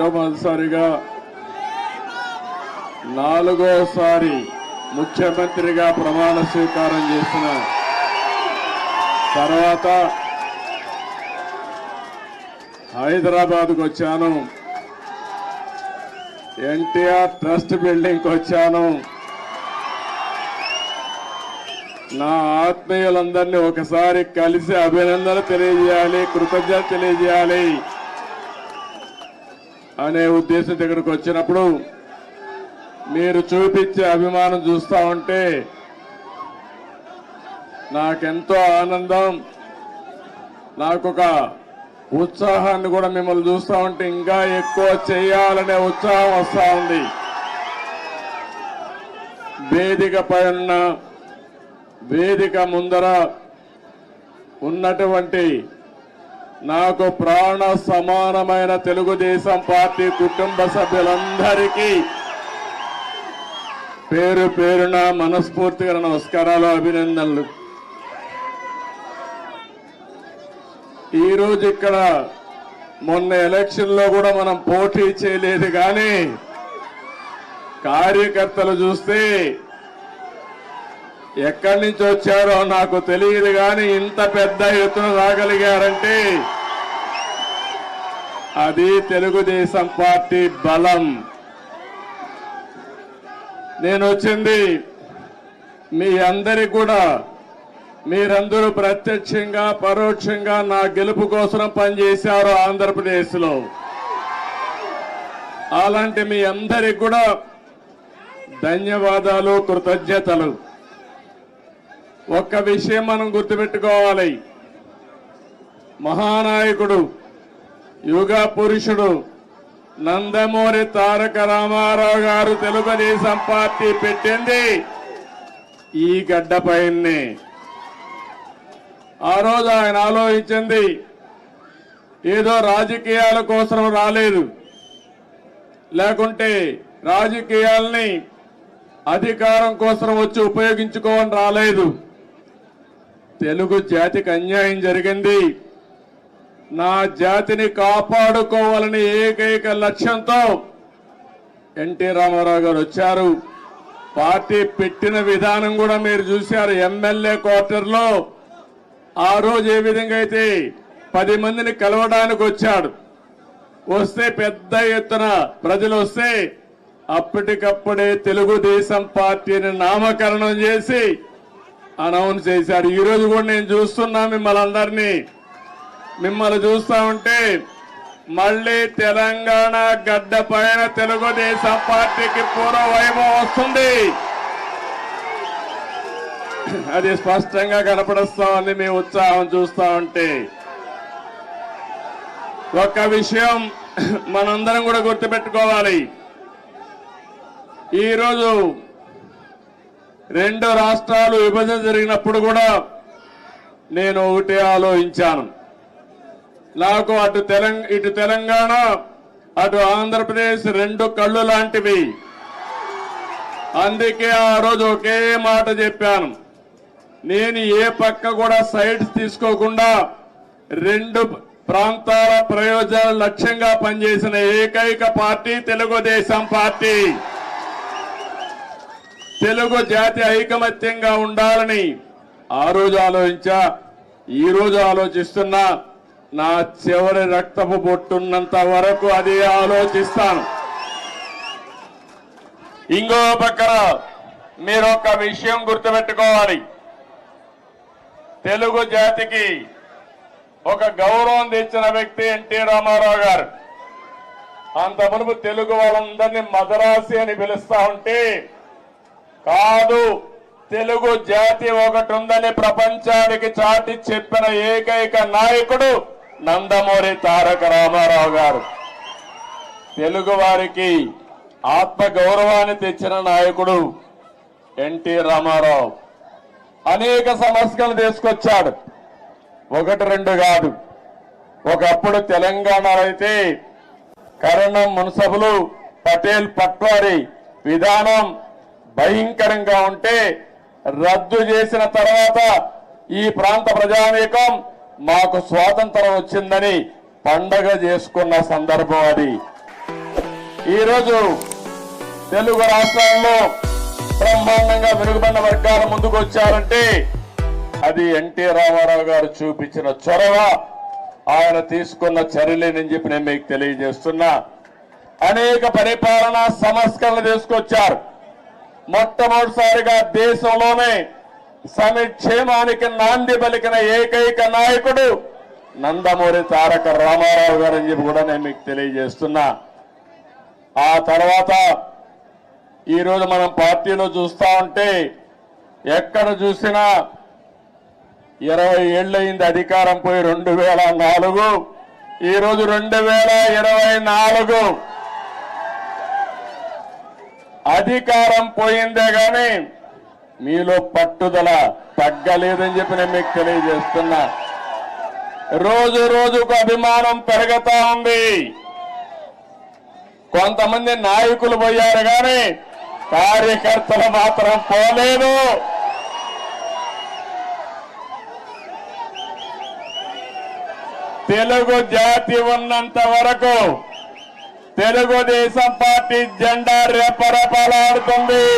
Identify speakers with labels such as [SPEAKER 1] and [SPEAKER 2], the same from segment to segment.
[SPEAKER 1] మొట్టమొదటిసారిగా నాలుగోసారి ముఖ్యమంత్రిగా ప్రమాణ స్వీకారం చేసిన తర్వాత హైదరాబాద్కు వచ్చాను. ఎన్టీఆర్ ట్రస్ట్ బిల్డింగ్కి వచ్చాను. నా ఆత్మీయులందరినీ ఒకసారి కలిసి అభినందనలు తెలియజేయాలి, కృతజ్ఞతలు తెలియజేయాలి అనే ఉద్దేశంతో ఇక్కడికి వచ్చినప్పుడు మీరు చూపించే అభిమానం చూస్తా ఉంటే నాకెంతో ఆనందం, నాకొక ఉత్సాహాన్ని కూడా మిమ్మల్ని చూస్తా ఉంటే ఇంకా ఎక్కువ చేయాలనే ఉత్సాహం వస్తా ఉంది. వేదిక పైన వేదిక ముందర ఉన్నటువంటి నాకు ప్రాణ సమానమైన తెలుగుదేశం పార్టీ కుటుంబ సభ్యులందరికీ పేరు పేరున మనస్ఫూర్తిగా నమస్కారాలు, అభినందనలు. ఈరోజు ఇక్కడ మొన్న ఎలక్షన్ లో కూడా మనం పోటీ చేయలేదు, కానీ కార్యకర్తలు చూస్తే ఎక్కడి నుంచి వచ్చారో నాకు తెలియదు, కానీ ఇంత పెద్ద ఎత్తున రాగలిగారంటే అది తెలుగుదేశం పార్టీ బలం. నేను వచ్చింది మీ అందరికి కూడా, మీరందరూ ప్రత్యక్షంగా పరోక్షంగా నా గెలుపు కోసం పనిచేశారు ఆంధ్రప్రదేశ్లో. అలాంటి మీ అందరికి కూడా ధన్యవాదాలు, కృతజ్ఞతలు. ఒక్క విషయం మనం గుర్తుపెట్టుకోవాలి, మహానాయకుడు యుగ పురుషుడు నందమూరి తారక రామారావు గారు తెలుగుదేశం పార్టీ పెట్టింది ఈ గడ్డపైనే. ఆ రోజు ఆయన ఆలోచించింది ఏదో రాజకీయాల కోసం రాలేదు, లేకుంటే రాజకీయాల్ని అధికారం కోసం వచ్చి ఉపయోగించుకోవని రాలేదు. తెలుగు జాతికి అన్యాయం జరిగింది, నా జాతిని కాపాడుకోవాలని ఏకైక లక్ష్యంతో ఎన్టీ రామారావు గారు వచ్చారు. పార్టీ పెట్టిన విధానం కూడా మీరు చూశారు. ఎమ్మెల్యే క్వార్టర్లో ఆ రోజు ఏ విధంగా అయితే 10 మందిని కలవడానికి వచ్చాడు, వస్తే పెద్ద ఎత్తున ప్రజలు వస్తే అప్పటికప్పుడే తెలుగుదేశం పార్టీని నామకరణం చేసి అనౌన్స్ చేశారు. ఈ రోజు కూడా నేను చూస్తున్నా మిమ్మల్ని చూస్తా ఉంటే మళ్ళీ తెలంగాణ గడ్డ పైన తెలుగుదేశం పార్టీకి పూర్వ వైభవం వస్తుంది. అది స్పష్టంగా కనపడుస్తా ఉంది మీ ఉత్సాహం చూస్తా ఉంటే. ఒక్క విషయం మనందరం కూడా గుర్తుపెట్టుకోవాలి, ఈరోజు 2 రాష్ట్రాలు విభజన జరిగినప్పుడు కూడా నేను ఒకటే ఆలోచించాను, నాకు ఇటు తెలంగాణ అటు ఆంధ్రప్రదేశ్ 2 కళ్ళు లాంటివి. అందుకే ఆ రోజు ఒకే మాట చెప్పాను, నేను ఏ పక్క కూడా సైడ్స్ తీసుకోకుండా 2 ప్రాంతాల ప్రయోజనాల లక్ష్యంగా పనిచేసిన ఏకైక పార్టీ తెలుగుదేశం పార్టీ. తెలుగు జాతి ఐకమత్యంగా ఉండాలని ఆ రోజు ఆలోచించా, ఈ రోజు ఆలోచిస్తున్నా. నా చివరి రక్తపు బొట్టున్నంత వరకు అదే ఆలోచిస్తాను. ఇంకో పక్కన మీరు ఒక విషయం గుర్తుపెట్టుకోవాలి, తెలుగు జాతికి ఒక గౌరవం తెచ్చిన వ్యక్తి ఎన్టీ రామారావు గారు. అంత మునుపు తెలుగు వాళ్ళందరినీ మదరాసి అని పిలుస్తా ఉంటే, కాదు తెలుగు జాతి ఒకటి ఉందని ప్రపంచానికి చాటి చెప్పిన ఏకైక నాయకుడు నందమూరి తారక రామారావు గారు. తెలుగు వారికి ఆత్మ గౌరవాన్ని తెచ్చిన నాయకుడు ఎన్టీ రామారావు. అనేక సమస్యలు తీసుకొచ్చాడు, 1-2 కాదు. ఒకప్పుడు తెలంగాణలో అయితే కరణం మున్సబులు పటేల్ పట్వారీ విధానం భయంకరంగా ఉంటే రద్దు చేసిన తర్వాత ఈ ప్రాంత ప్రజానీకం మాకు స్వాతంత్రం వచ్చిందని పండగ చేసుకున్న సందర్భం అది. ఈరోజు తెలుగు రాష్ట్రాల్లో బ్రహ్మాండంగా వెనుకబడిన వర్గాల ముందుకు వచ్చారంటే అది ఎన్టీ రామారావు గారు చూపించిన చొరవ, ఆయన తీసుకున్న చర్యలేనని చెప్పి నేను మీకు తెలియజేస్తున్నా. అనేక పరిపాలనా సంస్కరణలు తీసుకొచ్చారు. మొట్టమొదటిసారిగా దేశంలోనే సంక్షేమానికి నాంది పలికిన ఏకైక నాయకుడు నందమూరి తారక రామారావు గారు అని చెప్పి కూడా నేను మీకు తెలియజేస్తున్నా. ఆ తర్వాత ఈరోజు మనం పార్టీలో చూస్తా ఉంటే ఎక్కడ చూసినా 20 ఏళ్ళయింది అధికారం పోయి 2004, ఈరోజు 2024. అధికారం పోయిందే గాని మీలో పట్టుదల తగ్గలేదని చెప్పి నేను మీకు తెలియజేస్తున్నా. రోజు రోజుకు అభిమానం పెరుగుతా ఉంది. కొంతమంది నాయకులు పోయారు కానీ కార్యకర్తలు మాత్రం పోలేదు. తెలుగు జాతి ఉన్నంత వరకు తెలుగుదేశం పార్టీ జెండా రెపరెపలాడుతుంది.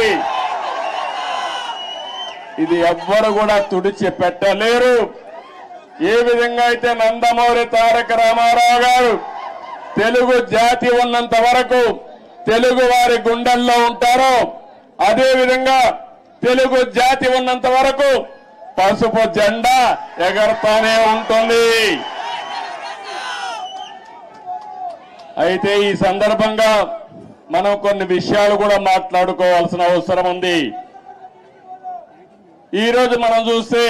[SPEAKER 1] ఇది ఎవ్వరు కూడా తుడిచి పెట్టలేరు. ఏ విధంగా అయితే నందమూరి తారక రామారావు గారు తెలుగు జాతి ఉన్నంత వరకు తెలుగు వారి గుండెల్లో ఉంటారో, అదే విధంగా తెలుగు జాతి ఉన్నంత వరకు పసుపు జెండా ఎగరతానే ఉంటుంది. అయితే ఈ సందర్భంగా మనం కొన్ని విషయాలు కూడా మాట్లాడుకోవాల్సిన అవసరం ఉంది. ఈరోజు మనం చూస్తే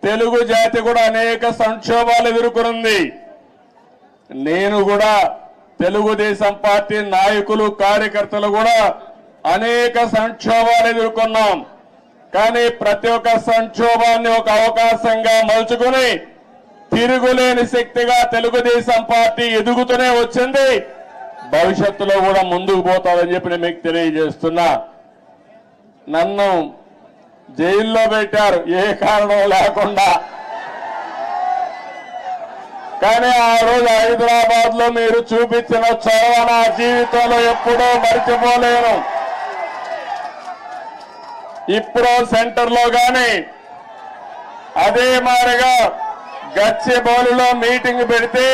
[SPEAKER 1] తెలుగు జాతి కూడా అనేక సంక్షోభాలు ఎదుర్కొంది. నేను కూడా తెలుగుదేశం పార్టీ నాయకులు కార్యకర్తలు కూడా అనేక సంక్షోభాలు ఎదుర్కొన్నాం. కానీ ప్రతి ఒక్క సంక్షోభాన్ని ఒక అవకాశంగా మలుచుకుని తిరుగులేని శక్తిగా తెలుగుదేశం పార్టీ ఎదుగుతూనే వచ్చింది. భవిష్యత్తులో కూడా ముందుకు పోతాదని చెప్పి నేను మీకు తెలియజేస్తున్నా. నన్ను జైల్లో పెట్టారు ఏ కారణం లేకుండా. కానీ ఆ రోజు హైదరాబాద్ లో మీరు చూపించిన చొరవ నా జీవితంలో ఎప్పుడూ మర్చిపోలేను. ఇప్పుడు సెంటర్ లో గాని అదే మాదిరిగా గచ్చిబౌలిలో మీటింగ్ పెడితే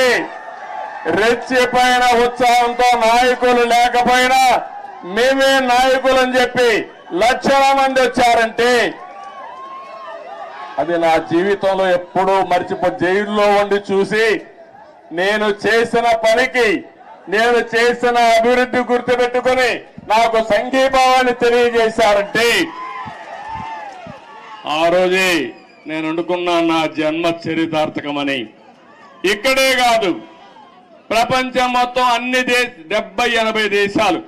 [SPEAKER 1] రెచ్చిపోయిన ఉత్సాహంతో నాయకులు లేకపోయినా మేమే నాయకులు అని చెప్పి లక్షల మంది వచ్చారంటే అది నా జీవితంలో ఎప్పుడూ జైల్లో ఉండి చూసి నేను చేసిన పనికి, నేను చేసిన అభివృద్ధి గుర్తుపెట్టుకుని నాకు సంఘీభావాన్ని తెలియజేశారంటే ఆ రోజే నేను అనుకున్నా నా జన్మ చరితార్థకమని. ఇక్కడే కాదు, ప్రపంచం మొత్తం అన్ని 70-80 దేశాలు,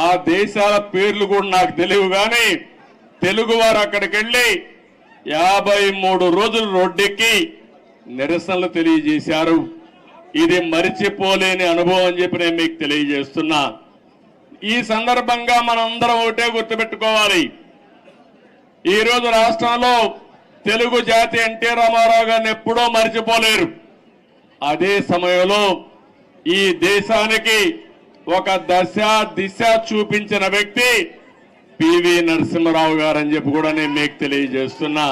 [SPEAKER 1] ఆ దేశాల పేర్లు కూడా నాకు తెలియవు. కానీ తెలుగు వారు అక్కడికి వెళ్లి 53 రోజులు రోడ్డెక్కి నిరసనలు తెలియజేశారు. ఇది మరిచిపోలేని అనుభవం అని చెప్పి నేను మీకు తెలియజేస్తున్నా. ఈ సందర్భంగా మనందరం ఒకటే గుర్తుపెట్టుకోవాలి. ఈరోజు రాష్ట్రంలో తెలుగు జాతి ఎన్టీ రామారావు గారిని ఎప్పుడూ మరిచిపోలేరు. అదే సమయంలో ఈ దేశానికి ఒక దిశ చూపించిన వ్యక్తి పివి నరసింహారావు గారు అని చెప్పి కూడా నేను మీకు తెలియజేస్తున్నా.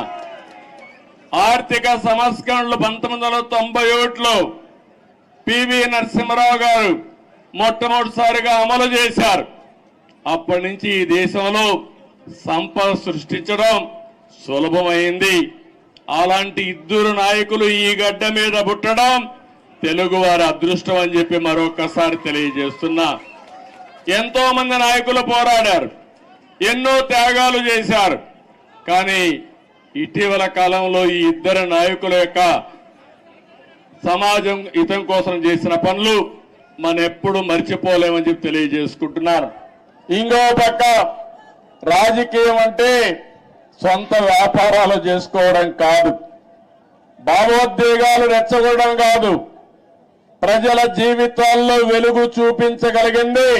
[SPEAKER 1] ఆర్థిక సంస్కరణలు 1991లో పివి నరసింహారావు గారు మొట్టమొదటిసారిగా అమలు చేశారు. అప్పటి నుంచి ఈ దేశంలో సంపద సృష్టించడం సులభమైంది. అలాంటి ఇద్దరు నాయకులు ఈ గడ్డ మీద పుట్టడం తెలుగు వారి అదృష్టం అని చెప్పి మరొకసారి తెలియజేస్తున్నా. ఎంతో మంది నాయకులు పోరాడారు, ఎన్నో త్యాగాలు చేశారు. కానీ ఇటీవల కాలంలో ఈ ఇద్దరు నాయకుల యొక్క సమాజం హితం కోసం చేసిన పనులు మనం ఎప్పుడు మర్చిపోలేమని చెప్పి తెలియజేసుకుంటున్నారు. ఇంకో పక్క రాజకీయం అంటే సొంత వ్యాపారాలు చేసుకోవడం కాదు, భావోద్వేగాలు రెచ్చగొట్టడం కాదు, ప్రజల జీవితాల్లో వెలుగు చూపించగలిగింది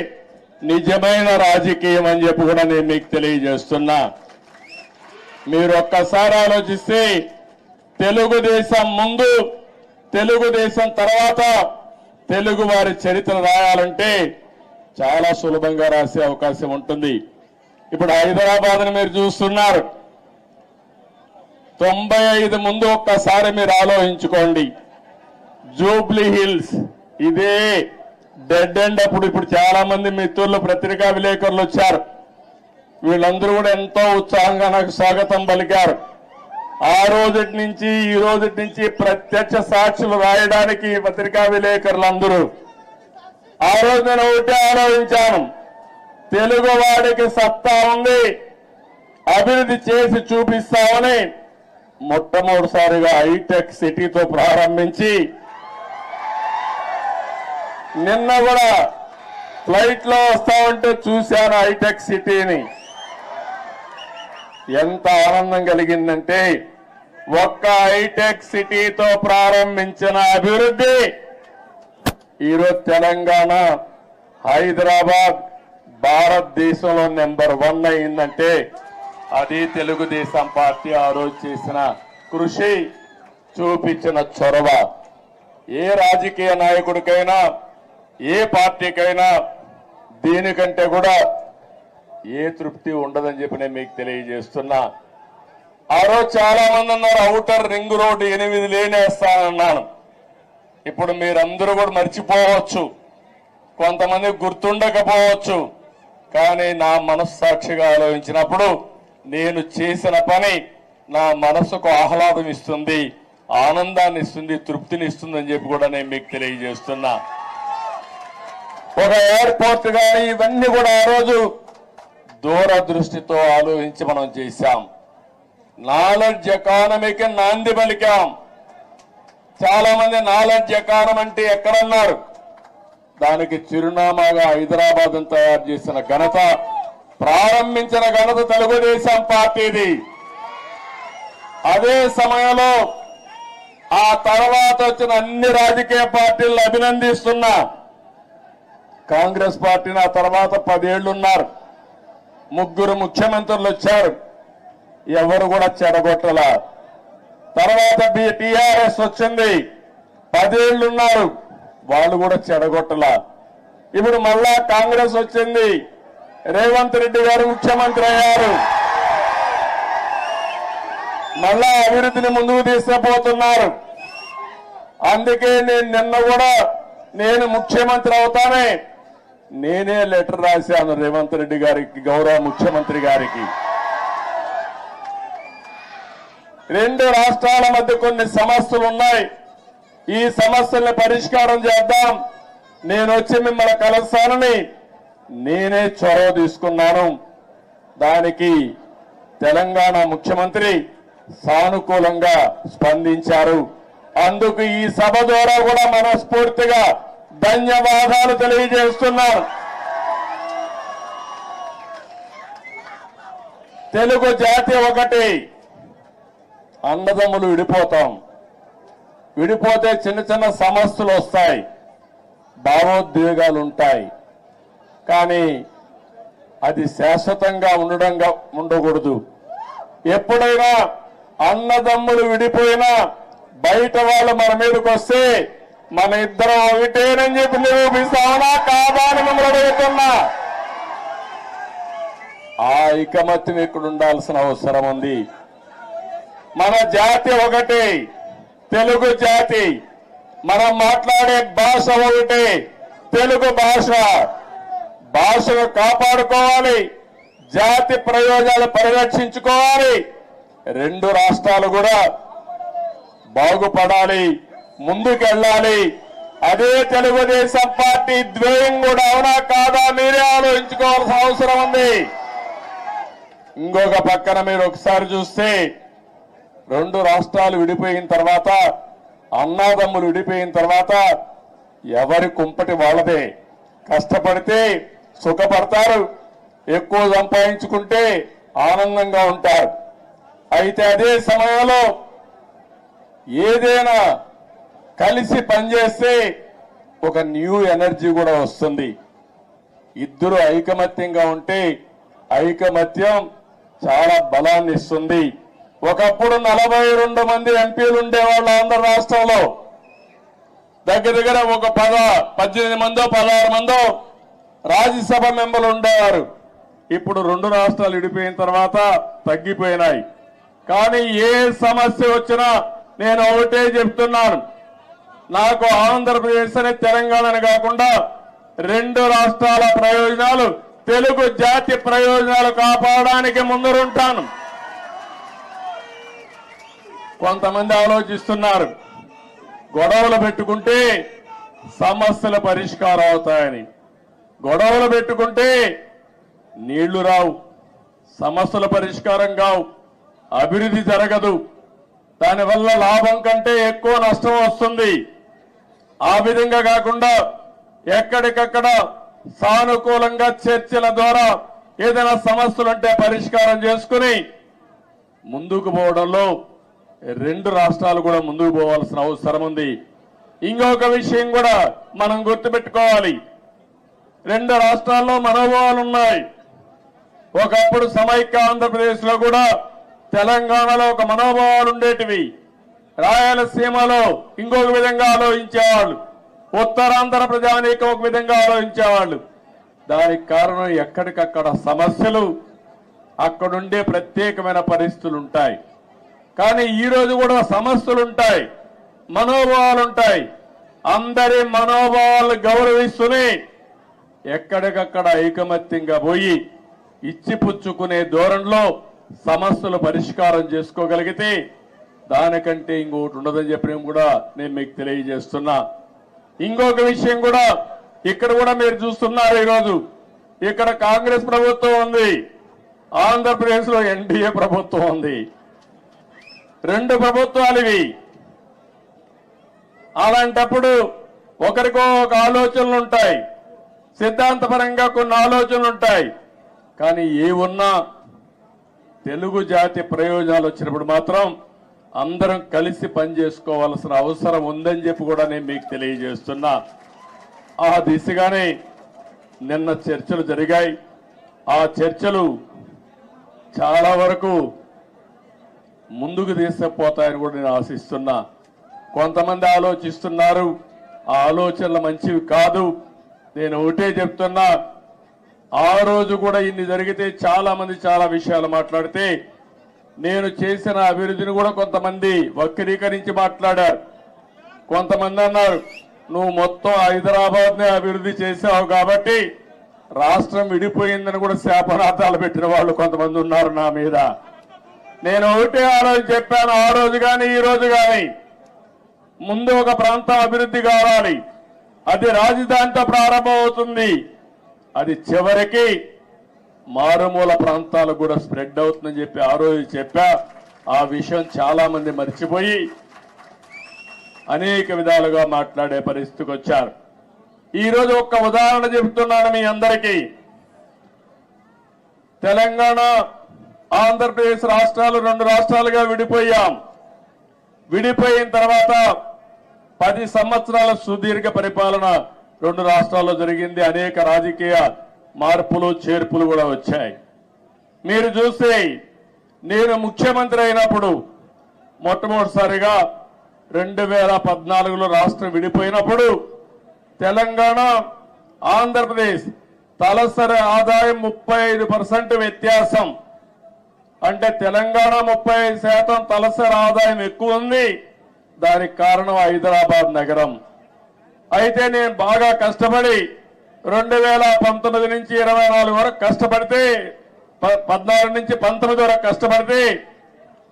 [SPEAKER 1] నిజమైన రాజకీయం అని చెప్పి కూడా నేను మీకు తెలియజేస్తున్నా. మీరు ఒక్కసారి ఆలోచిస్తే తెలుగుదేశం ముందు, తెలుగుదేశం తర్వాత తెలుగు వారి చరిత్ర రాయాలంటే చాలా సులభంగా రాసే అవకాశం ఉంటుంది. ఇప్పుడు హైదరాబాద్ని మీరు చూస్తున్నారు. 95 ముందు ఒక్కసారి మీరు ఆలోచించుకోండి. జూబ్లీ హిల్స్ ఇదే డెడ్ ఎండ్. అప్పుడు ఇప్పుడు చాలా మంది మిత్రులు పత్రికా విలేకరులు వచ్చారు. వీళ్ళందరూ కూడా ఎంతో ఉత్సాహంగా నాకు స్వాగతం పలికారు. ఆ రోజుటి నుంచి ఈ రోజుటి నుంచి ప్రత్యక్ష సాక్షులు రాయడానికి పత్రికా విలేకరులందరూ. ఆ రోజు నేను ఒకటే ఆలోచించాను, తెలుగు వాడికి సత్తా ఉంది, అభివృద్ధి చేసి చూపిస్తామని మొట్టమొదటిసారిగా హైటెక్ సిటీతో ప్రారంభించి నిన్న కూడా ఫ్లైట్ లో వస్తా ఉంటే చూశాను హైటెక్ సిటీని. ఎంత ఆనందం కలిగిందంటే ఒక్క హైటెక్ సిటీతో ప్రారంభించిన అభివృద్ధి ఈరోజు తెలంగాణ, హైదరాబాద్ భారతదేశంలో నెంబర్ 1 అయిందంటే అది తెలుగుదేశం పార్టీ ఆ రోజు చేసిన కృషి, చూపించిన చొరవ. ఏ రాజకీయ నాయకుడికైనా ఏ పార్టీకైనా దీనికంటే కూడా ఏ తృప్తి ఉండదని చెప్పి నేను మీకు తెలియజేస్తున్నా. ఆ రోజు చాలా మంది అన్నారు ఔటర్ రింగ్ రోడ్డు 8 లేనేస్తానన్నాను. ఇప్పుడు మీరందరూ కూడా మర్చిపోవచ్చు, కొంతమంది గుర్తుండకపోవచ్చు. కానీ నా మనస్సాక్షిగా ఆలోచించినప్పుడు నేను చేసిన పని నా మనసుకు ఆహ్లాదం ఇస్తుంది, ఆనందాన్ని ఇస్తుంది, తృప్తిని ఇస్తుంది అని చెప్పి కూడా నేను మీకు తెలియజేస్తున్నా. ఒక ఎయిర్పోర్ట్ కానీ ఇవన్నీ కూడా ఆ రోజు దూరదృష్టితో ఆలోచించి మనం చేశాం. నాలెడ్జ్ ఎకానమీకి నాంది పలికాం. చాలా మంది నాలెడ్జ్ ఎకానమీ అంటే ఎక్కడన్నారు, దానికి చిరునామాగా హైదరాబాద్ తయారు చేసిన ఘనత, ప్రారంభించిన ఘనత తెలుగుదేశం పార్టీది. అదే సమయంలో ఆ తర్వాత వచ్చిన అన్ని రాజకీయ పార్టీలను అభినందిస్తున్నా. కాంగ్రెస్ పార్టీని ఆ తర్వాత 10 ఏళ్లున్నారు, 3 ముఖ్యమంత్రులు వచ్చారు, ఎవరు కూడా చెడగొట్టల. తర్వాత టీఆర్ఎస్ వచ్చింది, 10 ఏళ్లున్నారు, వాళ్ళు కూడా చెడగొట్టల. ఇప్పుడు మళ్ళా కాంగ్రెస్ వచ్చింది, రేవంత్ రెడ్డి గారు ముఖ్యమంత్రి అయ్యారు, మళ్ళా అభివృద్ధిని ముందుకు తీసుకుపోతున్నారు. అందుకే నేను నిన్న కూడా నేను ముఖ్యమంత్రి అవుతానే నేనే లెటర్ రాశాను రేవంత్ రెడ్డి గారికి, గౌరవ ముఖ్యమంత్రి గారికి. 2 రాష్ట్రాల మధ్య కొన్ని సమస్యలు ఉన్నాయి, ఈ సమస్యల్ని పరిష్కారం చేద్దాం, నేను వచ్చి మిమ్మల్ని కలుస్తానని నేనే చొరవ తీసుకున్నాను. దానికి తెలంగాణ ముఖ్యమంత్రి సానుకూలంగా స్పందించారు. అందుకు ఈ సభ ద్వారా కూడా మనస్ఫూర్తిగా ధన్యవాదాలు తెలియజేస్తున్నాను. తెలుగు జాతి ఒకటి, అన్నదమ్ములు విడిపోతాం, విడిపోతే చిన్న చిన్న సమస్యలు వస్తాయి, భావోద్వేగాలు ఉంటాయి, కానీ అది శాశ్వతంగా ఉండకూడదు. ఎప్పుడైనా అన్నదమ్ములు విడిపోయినా బయట వాళ్ళు మన మీదకి వస్తే మన ఇద్దరం ఒకటేనని చెప్పి నిరూపిస్తామనా కాదా అని మిమ్మల్ని అడుగుతున్నా. ఆ ఐకమత్యం ఇక్కడ ఉండాల్సిన అవసరం ఉంది. మన జాతి ఒకటి, తెలుగు జాతి, మనం మాట్లాడే భాష ఒకటి, తెలుగు భాష. భాషను కాపాడుకోవాలి, జాతి ప్రయోజనాలు పరిరక్షించుకోవాలి, 2 రాష్ట్రాలు కూడా బాగుపడాలి, ముందుకెళ్ళాలి. అదే తెలుగుదేశం పార్టీ ధ్యేయం కూడా, అవునా కాదా మీరే ఆలోచించుకోవాల్సిన అవసరం ఉంది. ఇంకొక పక్కన మీరు ఒకసారి చూస్తే 2 రాష్ట్రాలు విడిపోయిన తర్వాత, అన్నాదమ్ములు విడిపోయిన తర్వాత ఎవరి కుంపటి వాళ్ళదే. కష్టపడితే సుఖపడతారు, ఎక్కువ సంపాదించుకుంటే ఆనందంగా ఉంటారు. అయితే అదే సమయంలో ఏదైనా కలిసి పనిచేస్తే ఒక న్యూ ఎనర్జీ కూడా వస్తుంది. ఇద్దరు ఐకమత్యంగా ఉంటే ఐకమత్యం చాలా బలాన్ని ఇస్తుంది. ఒకప్పుడు 42 మంది ఎంపీలు ఉండేవాళ్ళు ఆంధ్ర రాష్ట్రంలో, దగ్గర దగ్గర ఒక 18 మందో 16 మందో రాజ్యసభ మెంబర్లు ఉండేవారు. ఇప్పుడు 2 రాష్ట్రాలు విడిపోయిన తర్వాత తగ్గిపోయినాయి. కానీ ఏ సమస్య వచ్చినా నేను ఒకటే చెప్తున్నాను, నాకు ఆంధ్రప్రదేశ్ అని తెలంగాణ కాకుండా 2 రాష్ట్రాల ప్రయోజనాలు, తెలుగు జాతి ప్రయోజనాలు కాపాడడానికి ముందరుంటాను. కొంతమంది ఆలోచిస్తున్నారు గొడవలు పెట్టుకుంటే సమస్యల పరిష్కారం అవుతాయని. గొడవలు పెట్టుకుంటే నీళ్లు రావు, సమస్యల పరిష్కారం కావు, అభివృద్ధి జరగదు, దానివల్ల లాభం కంటే ఎక్కువ నష్టం వస్తుంది. ఆ విధంగా కాకుండా ఎక్కడికక్కడ సానుకూలంగా చర్చల ద్వారా ఏదైనా సమస్యలుంటే పరిష్కారం చేసుకుని ముందుకు పోవడంలో 2 రాష్ట్రాలు కూడా ముందుకు పోవాల్సిన అవసరం ఉంది. ఇంకొక విషయం కూడా మనం గుర్తుపెట్టుకోవాలి, 2 రాష్ట్రాల్లో మనోభావాలు ఉన్నాయి. ఒకప్పుడు సమైక్య ఆంధ్రప్రదేశ్ లో కూడా తెలంగాణలో ఒక మనోభావాలు ఉండేటివి, రాయలసీమలో ఇంకొక విధంగా ఆలోచించేవాళ్ళు, ఉత్తరాంధ్ర ప్రజానీకం ఒక విధంగా ఆలోచించేవాళ్ళు. దానికి కారణం ఎక్కడికక్కడ సమస్యలు, అక్కడుండే ప్రత్యేకమైన పరిస్థితులు ఉంటాయి. కానీ ఈ రోజు కూడా సమస్యలు ఉంటాయి, మనోభావాలు ఉంటాయి. అందరి మనోభావాలను గౌరవిస్తూనే ఎక్కడికక్కడ ఐకమత్యంగా పోయి ఇచ్చిపుచ్చుకునే ధోరణిలో సమస్యలు పరిష్కారం చేసుకోగలిగితే దానికంటే ఇంకొకటి ఉండదని చెప్పి కూడా నేను మీకు తెలియజేస్తున్నా. ఇంకొక విషయం కూడా ఇక్కడ కూడా మీరు చూస్తున్నారు, ఈరోజు ఇక్కడ కాంగ్రెస్ ప్రభుత్వం ఉంది, ఆంధ్రప్రదేశ్ లో ఎన్డీఏ ప్రభుత్వం ఉంది. 2 ప్రభుత్వాలు ఇవి. అలాంటప్పుడు ఒకరికో ఒక ఆలోచనలు ఉంటాయి, సిద్ధాంతపరంగా కొన్ని ఆలోచనలు ఉంటాయి. కానీ ఏ ఉన్నా తెలుగు జాతి ప్రయోజనాలు వచ్చినప్పుడు మాత్రం అందరం కలిసి పనిచేసుకోవాల్సిన అవసరం ఉందని చెప్పి కూడా నేను మీకు తెలియజేస్తున్నా. ఆ దిశగానే నిన్న చర్చలు జరిగాయి. ఆ చర్చలు చాలా వరకు ముందుకు తీసుకుపోతాయని కూడా నేను ఆశిస్తున్నా. కొంతమంది ఆలోచిస్తున్నారు ఆ ఆలోచనలు మంచివి కాదు. నేను ఒకటే చెప్తున్నా, ఆ రోజు కూడా ఇన్ని జరిగితే చాలా మంది చాలా విషయాలు మాట్లాడితే నేను చేసిన అభివృద్ధిని కూడా కొంతమంది వక్రీకరించి మాట్లాడారు. కొంతమంది అన్నారు నువ్వు మొత్తం హైదరాబాద్ నే అభివృద్ధి చేశావు కాబట్టి రాష్ట్రం విడిపోయిందని కూడా శాపనార్థాలు పెట్టిన వాళ్ళు కొంతమంది ఉన్నారు నా మీద. నేను ఒకటే ఆ రోజు చెప్పాను, ఆ రోజు కానీ ఈ రోజు కానీ ముందు ఒక ప్రాంతం అభివృద్ధి కావాలి, అది రాజధానితో ప్రారంభమవుతుంది, అది చివరికి మారుమూల ప్రాంతాలకు కూడా స్ప్రెడ్ అవుతుందని చెప్పి ఆ రోజు చెప్పా. ఆ విషయం చాలా మంది మర్చిపోయి అనేక విధాలుగా మాట్లాడే పరిస్థితికి వచ్చారు. ఈ రోజు ఒక్క ఉదాహరణ చెబుతున్నాను మీ అందరికీ. తెలంగాణ ఆంధ్రప్రదేశ్ రాష్ట్రాలు 2 రాష్ట్రాలుగా విడిపోయాం. విడిపోయిన తర్వాత 10 సంవత్సరాల సుదీర్ఘ పరిపాలన 2 రాష్ట్రాల్లో జరిగింది. అనేక రాజకీయ మార్పులు చేర్పులు కూడా వచ్చాయి. మీరు చూస్తే నేను ముఖ్యమంత్రి అయినప్పుడు మొట్టమొదటిసారిగా 2014లో రాష్ట్రం విడిపోయినప్పుడు తెలంగాణ ఆంధ్రప్రదేశ్ తలసరి ఆదాయం 35% వ్యత్యాసం. అంటే తెలంగాణ 35% తలసరి ఆదాయం ఎక్కువ ఉంది. దానికి కారణం హైదరాబాద్ నగరం. అయితే నేను బాగా కష్టపడి 2019 నుంచి 24 వరకు కష్టపడితే 14 నుంచి 19 వరకు కష్టపడితే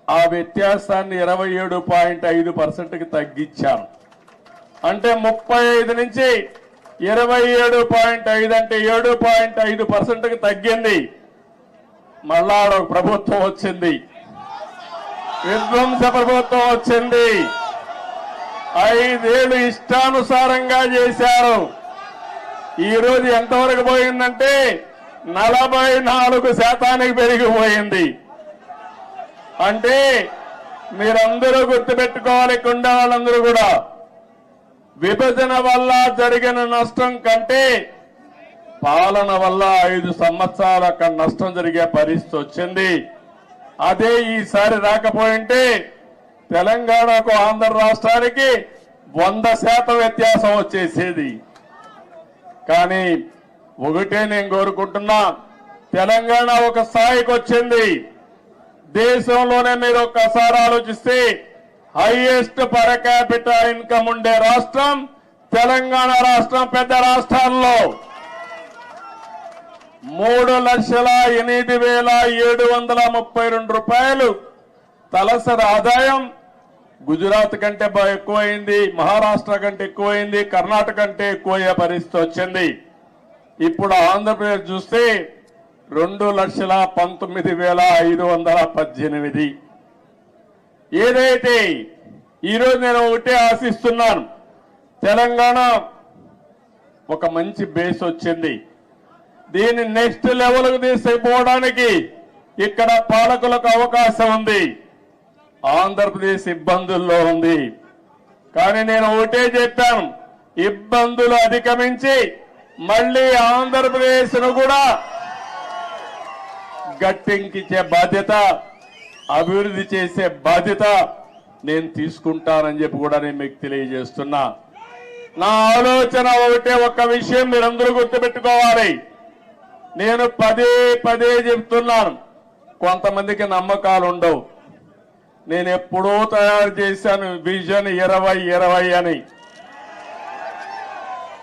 [SPEAKER 1] ఆ వ్యత్యాసాన్ని 27.5%కి తగ్గించాను. అంటే 35 నుంచి 27.5 అంటే 7.5%కి తగ్గింది. మళ్ళా ఒక ప్రభుత్వం వచ్చింది, విధ్వంస ప్రభుత్వం వచ్చింది. 5 ఏళ్లు ఇష్టానుసారంగా చేశారు. ఈ రోజు ఎంతవరకు పోయిందంటే 44% పెరిగిపోయింది. అంటే మీరందరూ గుర్తుపెట్టుకోవాలి, కుండ వాళ్ళందరూ కూడా, విభజన వల్ల జరిగిన నష్టం కంటే పాలన వల్ల 5 సంవత్సరాల నష్టం జరిగే పరిస్థితి వచ్చింది. అదే ఈసారి రాకపోయింటే తెలంగాణకు ఆంధ్ర రాష్ట్రానికి 100% వ్యత్యాసం వచ్చేసేది. కానీ ఒకటే నేను కోరుకుంటున్నా, తెలంగాణ ఒక స్థాయికి వచ్చింది. దేశంలోనే మీరు ఒక్కసారి ఆలోచిస్తే హైయెస్ట్ పర్ క్యాపిటా ఇన్కమ్ ఉండే రాష్ట్రం తెలంగాణ రాష్ట్రం. పెద్ద రాష్ట్రాల్లో 3,08,732 రూపాయలు తలసరి ఆదాయం గుజరాత్ కంటే ఎక్కువైంది, మహారాష్ట్ర కంటే ఎక్కువైంది, కర్ణాటక కంటే ఎక్కువయ్యే పరిస్థితి వచ్చింది. ఇప్పుడు ఆంధ్రప్రదేశ్ చూస్తే 2,19,518. ఏదైతే ఈరోజు నేను ఒకటే ఆశిస్తున్నాను, తెలంగాణ ఒక మంచి బేస్ వచ్చింది. దీన్ని నెక్స్ట్ లెవెల్కు తీసుకుపోవడానికి ఇక్కడ పాలకులకు అవకాశం ఉంది. ఆంధ్రప్రదేశ్ ఇబ్బందుల్లో ఉంది. కానీ నేను ఒకటే చెప్పాను, ఇబ్బందులు అధిగమించి మళ్లీ ఆంధ్రప్రదేశ్ ను కూడా గట్టెక్కించే బాధ్యత, అభివృద్ధి చేసే బాధ్యత నేను తీసుకుంటానని చెప్పి కూడా నేను మీకు తెలియజేస్తున్నా. నా ఆలోచన ఒకటే, ఒక్క విషయం మీరందరూ గుర్తుపెట్టుకోవాలి. నేను పదే పదే చెప్తున్నాను, కొంతమందికి నమ్మకాలు ఉండవు. నేను ఎప్పుడో తయారు చేశాను విజన్ 2020 అని.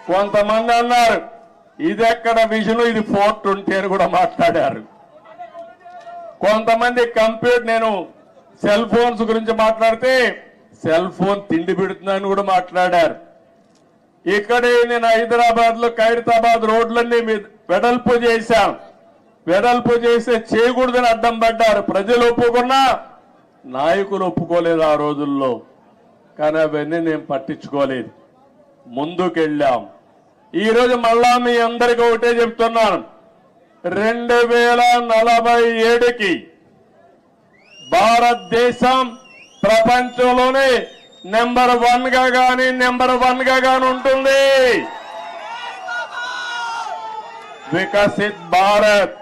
[SPEAKER 1] కొంతమంది అన్నారు ఇది ఎక్కడ విజన్, ఇది 420 అని కూడా మాట్లాడారు. కొంతమంది నేను సెల్ ఫోన్స్ గురించి మాట్లాడితే సెల్ ఫోన్ తిండి పెడుతుందని కూడా మాట్లాడారు. ఇక్కడే నేను హైదరాబాద్ లో ఖైరతాబాద్ రోడ్లన్నీ వెడల్పు చేశాం. వెడల్పు చేస్తే చేయకూడదని అడ్డం పడ్డారు. ప్రజలు ఒప్పుకున్నా, నాయకులు ఒప్పుకోలేదు ఆ రోజుల్లో. కానీ అవన్నీ నేను పట్టించుకోలేదు, ముందుకెళ్ళాం. ఈరోజు మళ్ళా మీ అందరికీ ఒకటే చెప్తున్నాను, 2047కి భారతదేశం ప్రపంచంలోనే నెంబర్ 1 గా గాని ఉంటుంది. వికసిత్ భారత్.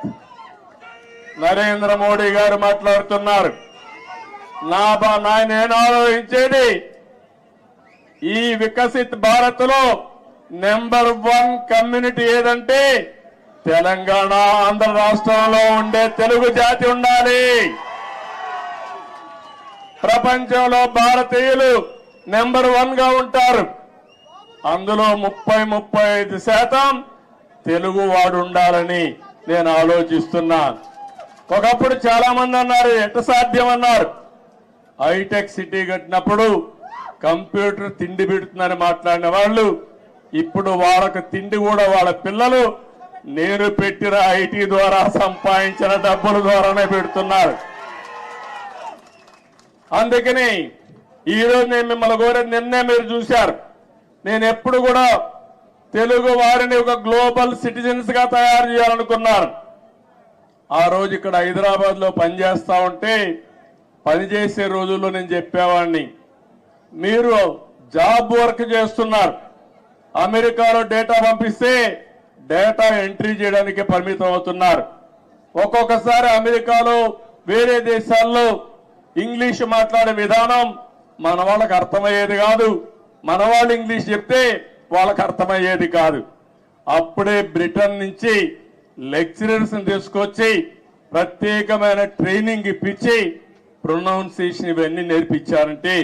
[SPEAKER 1] నరేంద్ర మోడీ గారు మాట్లాడుతున్నారు. నేను ఆలోచించేది, ఈ వికసిత్ భారత్ లో నెంబర్ 1 కమ్యూనిటీ ఏదంటే తెలంగాణ, ఆంధ్ర రాష్ట్రంలో ఉండే తెలుగు జాతి ఉండాలి. ప్రపంచంలో భారతీయులు నెంబర్ 1 గా ఉంటారు. అందులో 30-35% తెలుగు వాడు ఉండాలని నేను ఆలోచిస్తున్నా. ఒకప్పుడు చాలా మంది అన్నారు ఎట్ట సాధ్యం అన్నారు. హైటెక్ సిటీ కట్టినప్పుడు కంప్యూటర్ తిండి పెడుతుందని మాట్లాడిన వాళ్ళు ఇప్పుడు వాళ్ళకి తిండి కూడా వాళ్ళ పిల్లలు నేను పెట్టిన ఐటీ ద్వారా సంపాదించిన డబ్బుల ద్వారానే పెడుతున్నారు. అందుకని ఈరోజు నేను మిమ్మల్ని కోరేది, నిన్నే మీరు చూశారు, నేను ఎప్పుడు కూడా తెలుగు వారిని ఒక గ్లోబల్ సిటిజన్స్ గా తయారు చేయాలనుకున్నాను. ఆ రోజు ఇక్కడ హైదరాబాద్ లో పనిచేస్తా ఉంటే, పనిచేసే రోజుల్లో నేను చెప్పేవాడిని, మీరు జాబ్ వర్క్ చేస్తున్నారు, అమెరికాలో డేటా పంపిస్తే డేటా ఎంట్రీ చేయడానికి పరిమితం అవుతున్నారు. ఒక్కొక్కసారి అమెరికాలో వేరే దేశాల్లో ఇంగ్లీష్ మాట్లాడే విధానం మన వాళ్ళకి అర్థమయ్యేది కాదు. మన వాళ్ళు ఇంగ్లీష్ చెప్తే వాళ్ళకి అర్థమయ్యేది కాదు. అప్పుడే బ్రిటన్ నుంచి లెక్చరర్స్ తీసుకొచ్చి ప్రత్యేకమైన ట్రైనింగ్ ఇప్పించి ప్రొనౌన్సియేషన్ ఇవన్నీ నేర్పించారంటే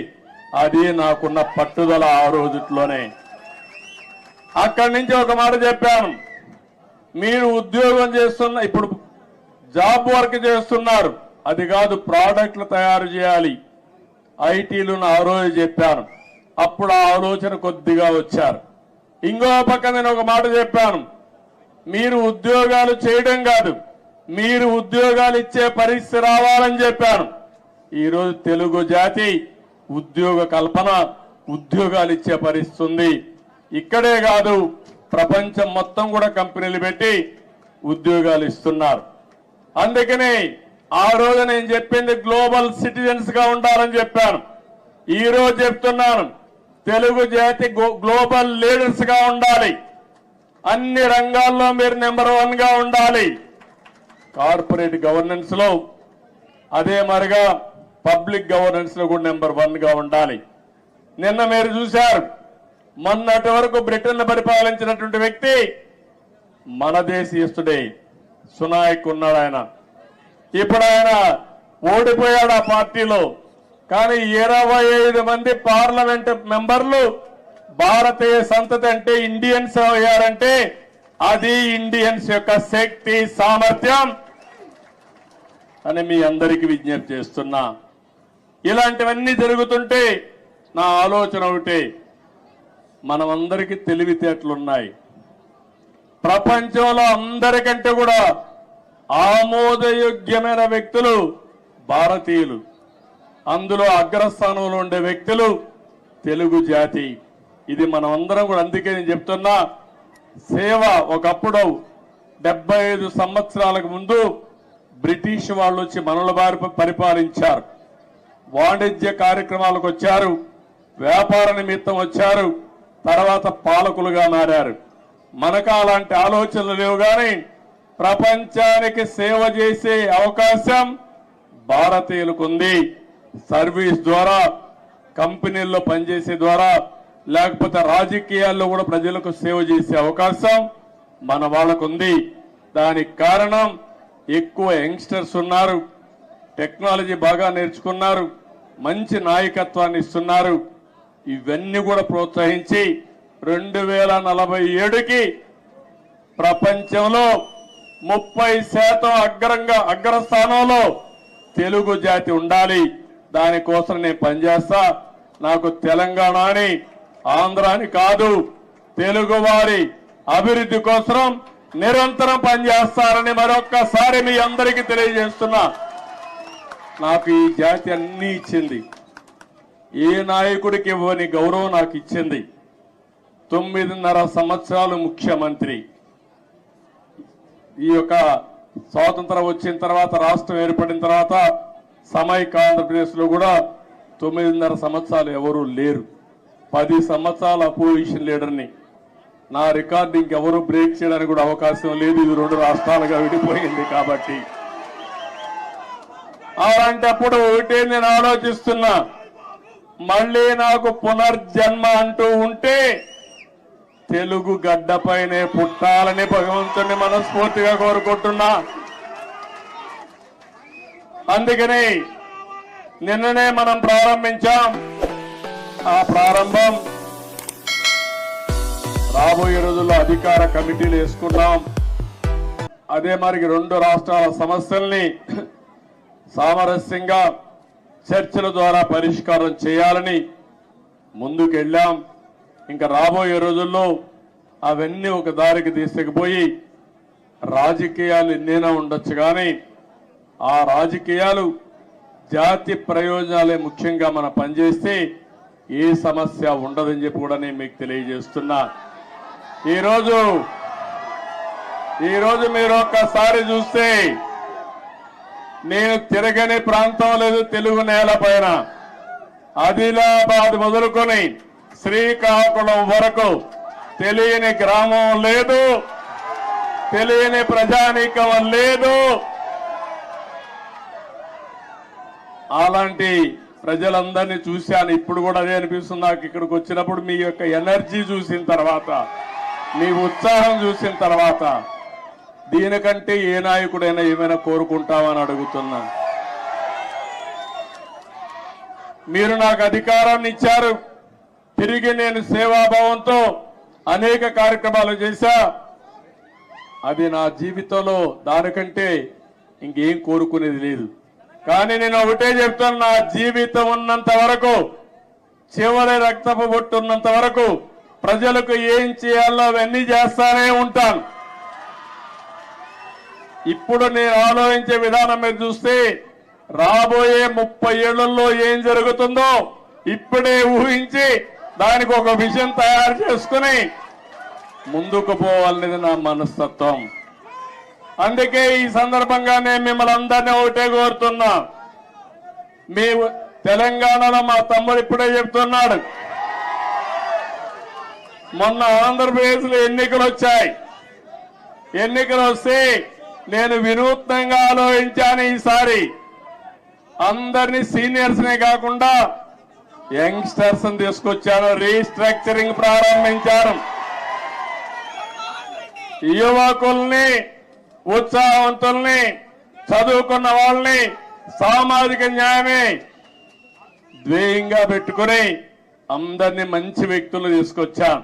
[SPEAKER 1] అది నాకున్న పట్టుదల ఆ రోజుట్లోనే. అక్కడి నుంచి ఒక మాట చెప్పాను, మీరు ఉద్యోగం చేస్తున్న, ఇప్పుడు జాబ్ వర్క్ చేస్తున్నారు, అది కాదు ప్రోడక్ట్లు తయారు చేయాలి, ఐటీలు ఆ రోజు చెప్పాను. అప్పుడు ఆ ఆలోచన కొద్దిగా వచ్చారు. ఇంకో పక్క నేను ఒక మాట చెప్పాను, మీరు ఉద్యోగాలు చేయడం కాదు, మీరు ఉద్యోగాలు ఇచ్చే పరిస్థితి రావాలని చెప్పాను. ఈరోజు తెలుగు జాతి ఉద్యోగ కల్పన, ఉద్యోగాలు ఇచ్చే పరిస్థితి ఉంది. ఇక్కడే కాదు, ప్రపంచం మొత్తం కూడా కంపెనీలు పెట్టి ఉద్యోగాలు ఇస్తున్నారు. అందుకని ఆ రోజు నేను చెప్పింది గ్లోబల్ సిటిజన్స్ గా ఉండాలని చెప్పాను. ఈ రోజు చెప్తున్నాను, తెలుగు జాతి గ్లోబల్ లీడర్స్ గా ఉండాలి. అన్ని రంగాల్లో మీరు నెంబర్ 1 గా ఉండాలి. కార్పొరేట్ గవర్నెన్స్ లో, అదే మరిగా పబ్లిక్ గవర్నెన్స్ లో కూడా నెంబర్ 1 గా ఉండాలి. నిన్న మీరు చూశారు, మొన్నటి వరకు బ్రిటన్ పరిపాలించినటువంటి వ్యక్తి మన దేశీయుడే సునాయక్ ఉన్నాడు. ఆయన ఇప్పుడు ఆయన ఓడిపోయాడు ఆ పార్టీలో. కానీ 25 మంది పార్లమెంట్ మెంబర్లు భారతీయ సంతతి అంటే ఇండియన్స్ అయ్యారంటే అది ఇండియన్స్ యొక్క శక్తి సామర్థ్యం అని మీ అందరికీ విజ్ఞప్తి చేస్తున్నా. ఇలాంటివన్నీ జరుగుతుంటే నా ఆలోచన ఒకటే, మనమందరికీ తెలివితేటలున్నాయి. ప్రపంచంలో అందరికంటే కూడా ఆమోదయోగ్యమైన వ్యక్తులు భారతీయులు. అందులో అగ్రస్థానంలో ఉండే వ్యక్తులు తెలుగు జాతి. ఇది మనం అందరం కూడా, అందుకే నేను చెప్తున్నా, సేవ ఒకప్పుడు 75 సంవత్సరాలకు ముందు బ్రిటిష్ వాళ్ళు వచ్చి మనల బారి పరిపాలించారు. వాణిజ్య కార్యక్రమాలకు వచ్చారు, వ్యాపార నిమిత్తం వచ్చారు, తర్వాత పాలకులుగా మారారు. మనకు అలాంటి ఆలోచనలు లేవు. కానీ ప్రపంచానికి సేవ చేసే అవకాశం భారతీయులకు ఉంది. సర్వీస్ ద్వారా, కంపెనీల్లో పనిచేసే ద్వారా, లేకపోతే రాజకీయాల్లో కూడా ప్రజలకు సేవ చేసే అవకాశం మన వాళ్ళకు ఉంది. దానికి కారణం ఎక్కువ యంగ్స్టర్స్ ఉన్నారు, టెక్నాలజీ బాగా నేర్చుకున్నారు, మంచి నాయకత్వాన్ని ఇస్తున్నారు. ఇవన్నీ కూడా ప్రోత్సహించి 2047కి ప్రపంచంలో 30% అగ్రస్థానంలో తెలుగు జాతి ఉండాలి. దానికోసం నేను పనిచేస్తా. నాకు తెలంగాణ అని, ఆంధ్ర అని కాదు, తెలుగు వారి అభివృద్ధి కోసం నిరంతరం పనిచేస్తారని మరొక్కసారి మీ అందరికీ తెలియజేస్తున్నా. నాకు ఈ జాతి అన్ని ఇచ్చింది. ఏ నాయకుడికి ఇవ్వని గౌరవం నాకు ఇచ్చింది. 9.5 సంవత్సరాలు ముఖ్యమంత్రి. ఈ యొక్క స్వాతంత్రం వచ్చిన తర్వాత, రాష్ట్రం ఏర్పడిన తర్వాత సమైక్య ఆంధ్రప్రదేశ్ లో కూడా 9.5 సంవత్సరాలు ఎవరూ లేరు. 10 సంవత్సరాల అపోజిషన్ లీడర్ని. నా రికార్డు ఇంకెవరూ బ్రేక్ చేయడానికి కూడా అవకాశం లేదు. ఇది 2 రాష్ట్రాలుగా విడిపోయింది. కాబట్టి అలాంటప్పుడు ఒకటే నేను ఆలోచిస్తున్నా, మళ్ళీ నాకు పునర్జన్మ అంటూ ఉంటే తెలుగు గడ్డపైనే పుట్టాలని భగవంతుని మనస్ఫూర్తిగా కోరుకుంటున్నా. అందుకని నిన్ననే మనం ప్రారంభించాం. ఆ ప్రారంభం రాబోయే రోజుల్లో అధికార కమిటీలు వేసుకున్నాం. అదే మరి 2 రాష్ట్రాల సమస్యల్ని సామరస్యంగా చర్చల ద్వారా పరిష్కారం చేయాలని ముందుకెళ్ళాం. ఇంకా రాబోయే రోజుల్లో అవన్నీ ఒక దారికి తీసుకుపోయి, రాజకీయాలు ఎన్నైనా ఉండొచ్చు కానీ ఆ రాజకీయాలు జాతి ప్రయోజనాలే ముఖ్యంగా మనం పనిచేస్తే ఏ సమస్య ఉండదని చెప్పి కూడా నేను మీకు తెలియజేస్తున్నా. ఈరోజు మీరు ఒక్కసారి చూస్తే నేను తిరగని ప్రాంతం లేదు తెలుగు నేల పైన. ఆదిలాబాద్ మొదలుకొని శ్రీకాకుళం వరకు తెలియని గ్రామం లేదు, తెలియని ప్రజానీకం లేదు. అలాంటి ప్రజలందరినీ చూశాను. ఇప్పుడు కూడా అదే అనిపిస్తుంది నాకు. ఇక్కడికి వచ్చినప్పుడు మీ యొక్క ఎనర్జీ చూసిన తర్వాత, మీ ఉత్సాహం చూసిన తర్వాత, దీనికంటే ఏ నాయకుడైనా ఏమైనా కోరుకుంటామని అడుగుతున్నాను. మీరు నాకు అధికారాన్ని ఇచ్చారు. తిరిగి నేను సేవాభావంతో అనేక కార్యక్రమాలు చేశా. అది నా జీవితంలో దానికంటే ఇంకేం కోరుకునేది లేదు. కానీ నేను ఒకటే చెప్తాను, నా జీవితం ఉన్నంత వరకు, చివరి రక్తపు బొట్టు ఉన్నంత వరకు ప్రజలకు ఏం చేయాలో అవన్నీ చేస్తానే ఉంటాను. ఇప్పుడు నేను ఆలోచించే విధానం మీరు చూస్తే రాబోయే 30 ఏళ్లలో ఏం జరుగుతుందో ఇప్పుడే ఊహించి దానికి ఒక విజన్ తయారు చేసుకుని ముందుకు పోవాలనేది నా మనస్తత్వం. అందుకే ఈ సందర్భంగా నేను మిమ్మల్ని అందరినీ ఒకటే కోరుతున్నా. మీ తెలంగాణలో మా తమ్ముడు ఇప్పుడే చెప్తున్నాడు, మొన్న ఆంధ్రప్రదేశ్ లో ఎన్నికలు వచ్చాయి. ఎన్నికలు వస్తే నేను వినూత్నంగా ఆలోచించాను. ఈసారి అందరినీ సీనియర్స్ నే కాకుండా యంగ్స్టర్స్ తీసుకొచ్చాను. రీస్ట్రక్చరింగ్ ప్రారంభించాను. యువకుల్ని, ఉత్సాహవంతుల్ని, చదువుకున్న వాళ్ళని సామాజిక న్యాయమే ధ్యేయంగా పెట్టుకుని అందరినీ మంచి వ్యక్తులు తీసుకొచ్చాం.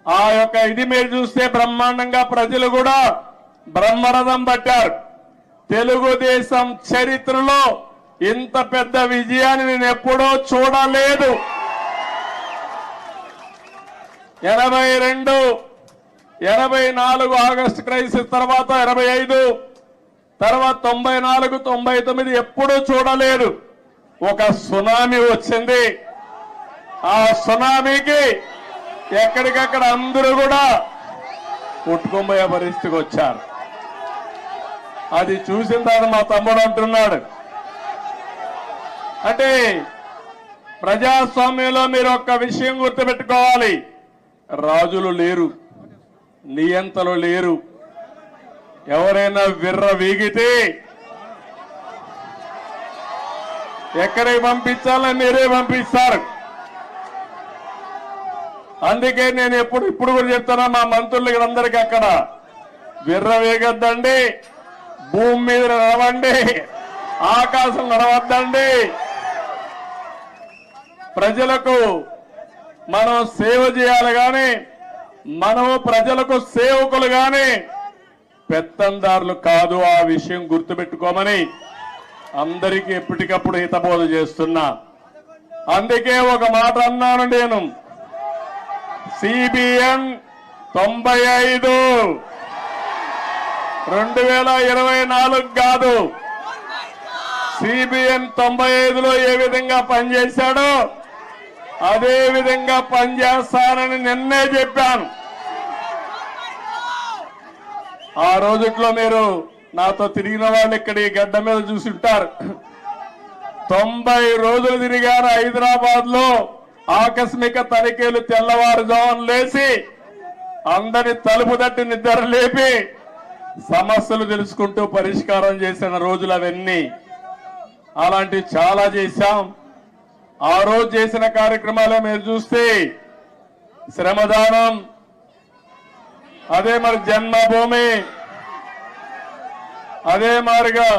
[SPEAKER 1] ఆ యొక్క ఇది మీరు చూస్తే బ్రహ్మాండంగా ప్రజలు కూడా బ్రహ్మరథం పట్టారు. తెలుగుదేశం చరిత్రలో ఇంత పెద్ద విజయాన్ని నేను ఎప్పుడూ చూడలేదు. 82, 84 ఆగస్టు క్రైసిస్ తర్వాత 85, తర్వాత 94, 99 ఎప్పుడూ చూడలేదు. ఒక సునామీ వచ్చింది. ఆ సునామీకి ఎక్కడికక్కడ అందరూ కూడా కొట్టుకుపోయే పరిస్థితికి వచ్చారు. అది చూసిన తర్వాత మా తమ్ముడు అంటున్నాడు, అంటే ప్రజాస్వామ్యంలో మీరు ఒక్క విషయం గుర్తుపెట్టుకోవాలి, రాజులు లేరు, నియంతలు లేరు. ఎవరైనా విర్ర వీగితే ఎక్కడికి పంపించాలని మీరే పంపిస్తారు. అందుకే నేను ఇప్పుడు కూడా చెప్తున్నా మా మంత్రులకి అందరికీ, అక్కడ విర్ర వేగొద్దండి, భూమి మీద నడవండి, ఆకాశం నడవద్దండి. ప్రజలకు మనం సేవ చేయాలి కానీ మనము ప్రజలకు సేవకులు కానీ పెత్తందారులు కాదు. ఆ విషయం గుర్తుపెట్టుకోమని అందరికీ ఎప్పటికప్పుడు హితబోధ చేస్తున్నా. అందుకే ఒక మాట అన్నాను నేను, సిబిఎన్ 95 2024 కాదు, సిబిఎన్ 95లో ఏ విధంగా పనిచేశాడో అదే విధంగా పనిచేస్తానని నిన్నే చెప్పాను. ఆ రోజుట్లో మీరు నాతో తిరిగిన వాళ్ళు ఇక్కడ ఈ గడ్డ మీద చూసుంటారు. 90 రోజులు తిరిగారు హైదరాబాద్ లో. ఆకస్మిక తనిఖీలు, తెల్లవారుజామున లేచి అందరి తలుపు తట్టి నిద్ర లేపి సమస్యలు తెలుసుకుంటూ పరిష్కారం చేసిన రోజులు అవన్నీ. అలాంటివి చాలా చేశాం. ఆ రోజు చేసిన కార్యక్రమాలే మీరు చూస్తే శ్రమదానం, అదే మరి జన్మభూమి, అదే మారిగా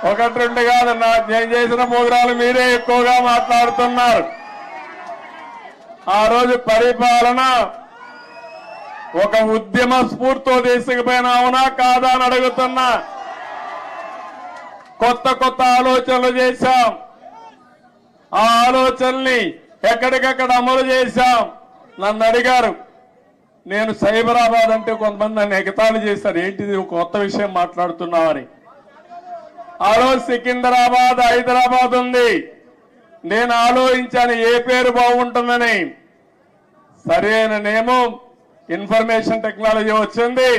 [SPEAKER 1] ఒకటి రెండు కాదు, నేను చేసిన ప్రోగ్రాలు మీరే ఎక్కువగా మాట్లాడుతున్నారు. ఆ రోజు పరిపాలన ఒక ఉద్యమ స్ఫూర్తితో తీసుకుపోయినా అవునా కాదా అని అడుగుతున్నా. కొత్త కొత్త ఆలోచనలు చేశాం. ఆ ఆలోచనల్ని ఎక్కడికక్కడ అమలు చేశాం. నన్ను అడిగారు, నేను సైబరాబాద్ అంటే కొంతమంది నన్ను ఎగతాళి చేశారు, ఏంటిది కొత్త విషయం మాట్లాడుతున్నామని. ఆ రోజు సికింద్రాబాద్, హైదరాబాద్ ఉంది. నేను ఆలోచించాను ఏ పేరు బాగుంటుందని. సరైన నేమం ఇన్ఫర్మేషన్ టెక్నాలజీ వచ్చింది,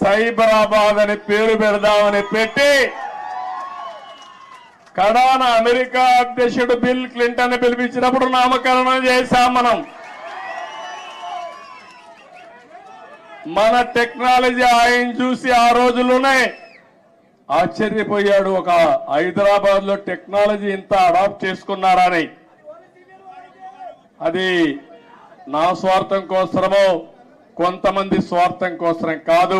[SPEAKER 1] సైబరాబాద్ అని పేరు పెడదామని పెట్టి కడాన అమెరికా అధ్యక్షుడు బిల్ క్లింటన్ పిలిపించినప్పుడు నామకరణం చేశాం. మన టెక్నాలజీ ఆయన చూసి ఆ రోజుల్లోనే ఆశ్చర్యపోయాడు. ఒక హైదరాబాద్ లో టెక్నాలజీ ఇంత అడాప్ట్ చేసుకున్నారని. అది నా స్వార్థం కోసమో కొంతమంది స్వార్థం కోసం కాదు,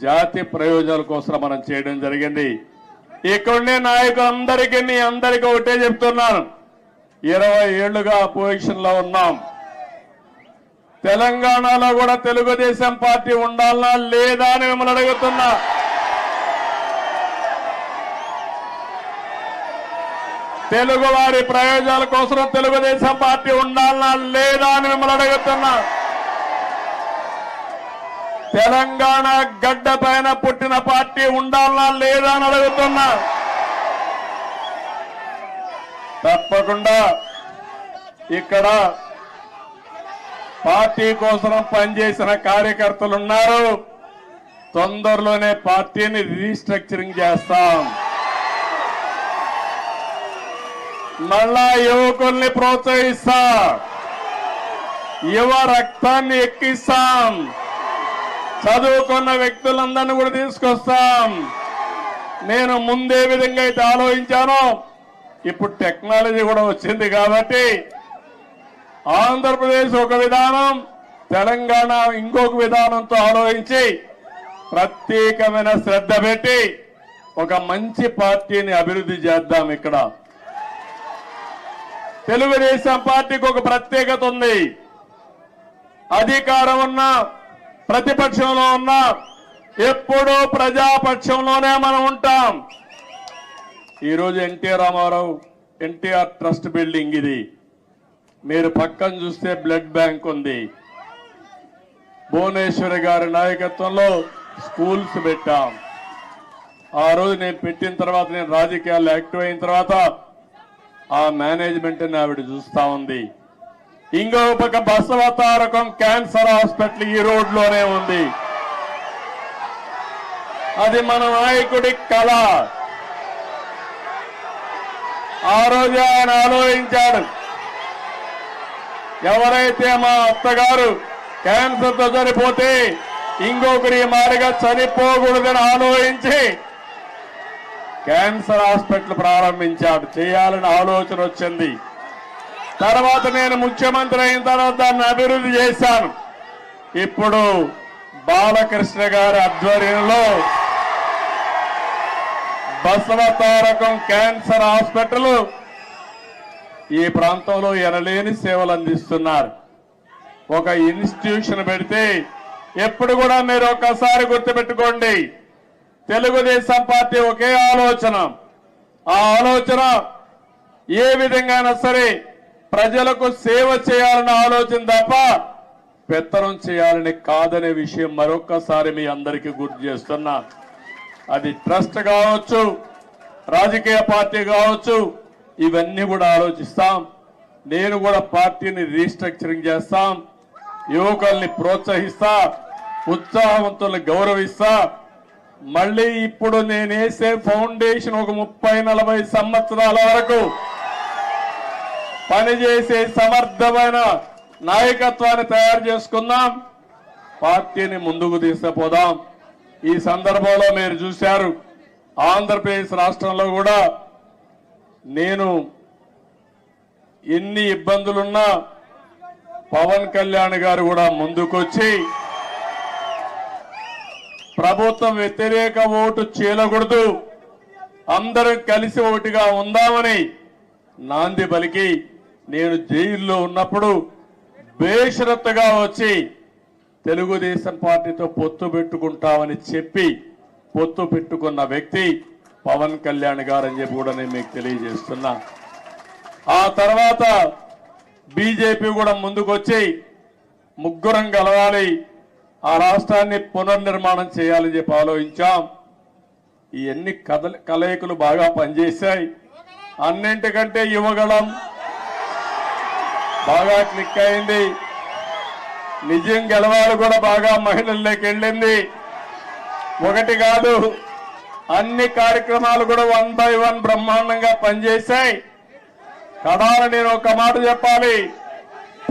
[SPEAKER 1] జాతి ప్రయోజనాల కోసం మనం చేయడం జరిగింది. ఇక్కడుండే నాయకులందరికీ మీ అందరికీ ఒకటే చెప్తున్నాను, 20 ఏళ్లుగా అపోజిషన్ లో ఉన్నాం. తెలంగాణలో కూడా తెలుగుదేశం పార్టీ ఉండాలనా లేదా అని మిమ్మల్ని అడుగుతున్నా. తెలుగు వారి ప్రయోజనాల కోసం తెలుగుదేశం పార్టీ ఉండాలనా లేదా అని మిమ్మల్ని అడుగుతున్నా. తెలంగాణ గడ్డ పైన పుట్టిన పార్టీ ఉండాలనా లేదా అని అడుగుతున్నా. తప్పకుండా ఇక్కడ పార్టీ కోసం పనిచేసిన కార్యకర్తలు ఉన్నారు. తొందరలోనే పార్టీని రీస్ట్రక్చరింగ్ చేస్తాం. మళ్ళా యువకుల్ని ప్రోత్సహిస్తా, యువ రక్తాన్ని ఎక్కిస్తాం, చదువుకున్న వ్యక్తులందరినీ కూడా తీసుకొస్తాం. నేను ముందే విధంగా అయితే ఆలోచించానో ఇప్పుడు టెక్నాలజీ కూడా వచ్చింది కాబట్టి ఆంధ్రప్రదేశ్ ఒక విధానం, తెలంగాణ ఇంకొక విధానంతో ఆలోచించి ప్రత్యేకమైన శ్రద్ధ పెట్టి ఒక మంచి పార్టీని అభివృద్ధి చేద్దాం. ఇక్కడ తెలుగుదేశం పార్టీకి ఒక ప్రత్యేకత ఉంది. అధికారం ఉన్నా ప్రతిపక్షంలో ఉన్నా ఎప్పుడూ ప్రజాపక్షంలోనే మనం ఉంటాం. ఈరోజు ఎన్టీఆర్ రామారావు ఎన్టీఆర్ ట్రస్ట్ బిల్డింగ్ ఇది. మీరు పక్కన చూస్తే బ్లడ్ బ్యాంక్ ఉంది. భువనేశ్వరి గారి నాయకత్వంలో స్కూల్స్ పెట్టాం. ఆ రోజు నేను పెట్టిన తర్వాత, నేను రాజకీయాల్లో యాక్టివ్ అయిన తర్వాత ఆ మేనేజ్మెంట్ ఆవిడ చూస్తా ఉంది. ఇంకో పక్క బసవతారకం క్యాన్సర్ హాస్పిటల్ ఈ రోడ్లోనే ఉంది. అది మన నాయకుడి కళ. ఆ రోజు ఆయన ఆలోచించాడు, ఎవరైతే మా అత్తగారు క్యాన్సర్ తో చనిపోతే ఇంకొకరి మారిగా చనిపోకూడదని ఆలోచించి క్యాన్సర్ హాస్పిటల్ ప్రారంభించాడు. చేయాలని ఆలోచన వచ్చింది. తర్వాత నేను ముఖ్యమంత్రి అయిన తర్వాత దాన్ని అభివృద్ధి చేశాను. ఇప్పుడు బాలకృష్ణ గారి ఆధ్వర్యంలో బసవతారకం క్యాన్సర్ హాస్పిటల్ ఈ ప్రాంతంలో ఎనలేని సేవలు అందిస్తున్నారు. ఒక ఇన్స్టిట్యూషన్ పెడితే ఎప్పుడు కూడా మీరు ఒక్కసారి గుర్తుపెట్టుకోండి, తెలుగుదేశం పార్టీ ఒకే ఆలోచన. ఆ ఆలోచన ఏ విధంగా సరే ప్రజలకు సేవ చేయాలన్న ఆలోచన తప్ప పెత్తనం చేయాలని కాదనే విషయం మరొక్కసారి మీ అందరికీ గుర్తు చేస్తున్నా. అది ట్రస్ట్ కావచ్చు, రాజకీయ పార్టీ కావచ్చు, ఇవన్నీ కూడా ఆలోచిస్తాం. నేను కూడా పార్టీని రీస్ట్రక్చరింగ్ చేస్తాం. యువకుల్ని ప్రోత్సహిస్తా, ఉత్సాహవంతుల్ని గౌరవిస్తా. మళ్ళీ ఇప్పుడు నేను వేసే ఫౌండేషన్ ఒక 30-40 సంవత్సరాల వరకు పనిచేసే సమర్థమైన నాయకత్వాన్ని తయారు చేసుకుందాం. పార్టీని ముందుకు తీసుకుపోదాం. ఈ సందర్భంలో మీరు చూశారు, ఆంధ్రప్రదేశ్ రాష్ట్రంలో కూడా నేను ఎన్ని ఇబ్బందులున్నా పవన్ కళ్యాణ్ గారు కూడా ముందుకొచ్చి ప్రభుత్వం వ్యతిరేక ఓటు చీలకూడదు, అందరం కలిసి ఒకటిగా ఉందామని నాంది పలికి నేను జైల్లో ఉన్నప్పుడు బేషరత్తుగా వచ్చి తెలుగుదేశం పార్టీతో పొత్తు పెట్టుకుంటామని చెప్పి పొత్తు పెట్టుకున్న వ్యక్తి పవన్ కళ్యాణ్ గారు అని చెప్పి కూడా నేను మీకు తెలియజేస్తున్నా. ఆ తర్వాత బీజేపీ కూడా ముందుకొచ్చి ముగ్గురం కలవాలి, ఆ రాష్ట్రాన్ని పునర్నిర్మాణం చేయాలని చెప్పి ఆలోచించాం. ఇవన్నీ కలయికలు బాగా పనిచేశాయి. అన్నింటికంటే యువగళం బాగా క్లిక్ అయింది. నిజం గెలవాలి కూడా బాగా మహిళల్లోకి వెళ్ళింది. ఒకటి కాదు, అన్ని కార్యక్రమాలు కూడా 1 by 1 బ్రహ్మాండంగా పనిచేశాయి. కడాల నేను ఒక మాట చెప్పాలి,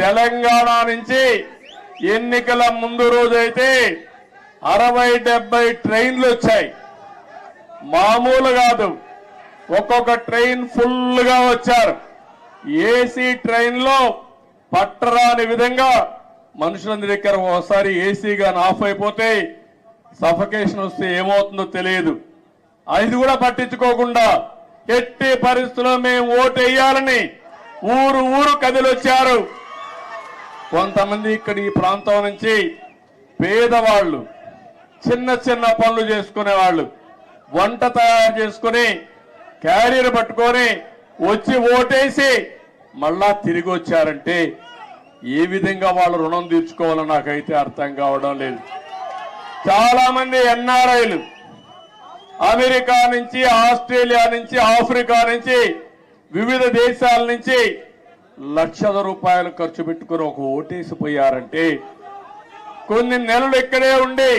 [SPEAKER 1] తెలంగాణ నుంచి ఎన్నికల ముందు రోజైతే 60-70 ట్రైన్లు వచ్చాయి. మామూలు కాదు, ఒక్కొక్క ట్రైన్ ఫుల్ గా వచ్చారు. ఏసీ ట్రైన్ లో పట్టరాని విధంగా మనుషులందరి దగ్గర ఒకసారి ఏసీగా ఆఫ్ అయిపోతే సఫకేషన్ వస్తే ఏమవుతుందో తెలియదు. అది కూడా పట్టించుకోకుండా ఎట్టి పరిస్థితుల్లో మేము ఓటు వేయాలని ఊరు ఊరు కదిలొచ్చారు. కొంతమంది ఇక్కడ ఈ ప్రాంతం నుంచి పేదవాళ్ళు, చిన్న చిన్న పనులు చేసుకునేవాళ్ళు, వంట తయారు చేసుకుని క్యారియర్ పట్టుకొని వచ్చి ఓటేసి మళ్ళా తిరిగి వచ్చారంటే ఏ విధంగా వాళ్ళు రుణం తీర్చుకోవాలో నాకైతే అర్థం కావడం లేదు. చాలా మంది ఎన్ఆర్ఐలు అమెరికా నుంచి, ఆస్ట్రేలియా నుంచి, ఆఫ్రికా నుంచి, వివిధ దేశాల నుంచి లక్షల రూపాయలు ఖర్చు పెట్టుకుని ఒక ఓటేసిపోయారంటే, కొన్ని నెలలు ఇక్కడే ఉండి